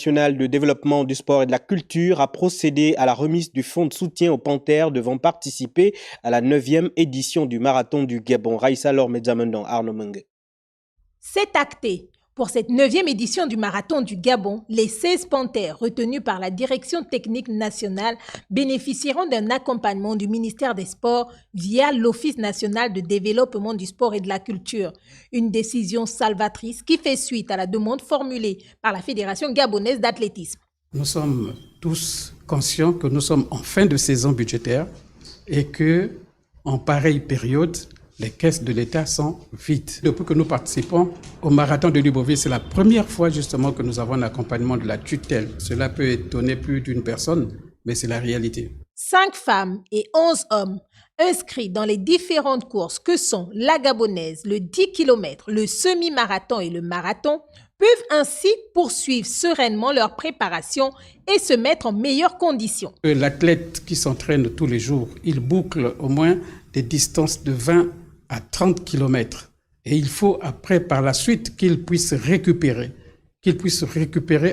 National de développement du sport et de la culture a procédé à la remise du fonds de soutien aux panthères devant participer à la 9e édition du marathon du Gabon. Raïssa Lormedzamendan, Arnaud Mengue. C'est acté. Pour cette 9e édition du marathon du Gabon, les 16 panthères retenus par la Direction technique nationale bénéficieront d'un accompagnement du ministère des Sports via l'Office national de développement du sport et de la culture. Une décision salvatrice qui fait suite à la demande formulée par la Fédération gabonaise d'athlétisme. Nous sommes tous conscients que nous sommes en fin de saison budgétaire et que, en pareille période, les caisses de l'État sont vides. Depuis que nous participons au marathon de Libreville, c'est la première fois justement que nous avons un accompagnement de la tutelle. Cela peut étonner plus d'une personne, mais c'est la réalité. 5 femmes et 11 hommes inscrits dans les différentes courses que sont la gabonaise, le 10 km, le semi-marathon et le marathon peuvent ainsi poursuivre sereinement leur préparation et se mettre en meilleures conditions. L'athlète qui s'entraîne tous les jours, il boucle au moins des distances de 20 à 30 km. Et il faut après, par la suite, qu'il puisse récupérer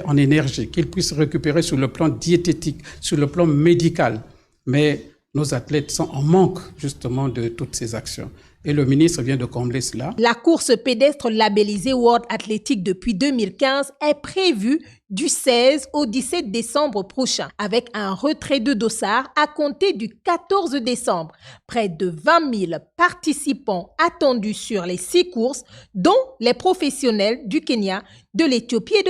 en énergie, qu'il puisse récupérer sur le plan diététique, sur le plan médical. Mais nos athlètes sont en manque justement de toutes ces actions. Et le ministre vient de combler cela. La course pédestre labellisée World Athletic depuis 2015 est prévue du 16 au 17 décembre prochain, avec un retrait de dossard à compter du 14 décembre. Près de 20 000 participants attendus sur les 6 courses, dont les professionnels du Kenya, de l'Éthiopie et de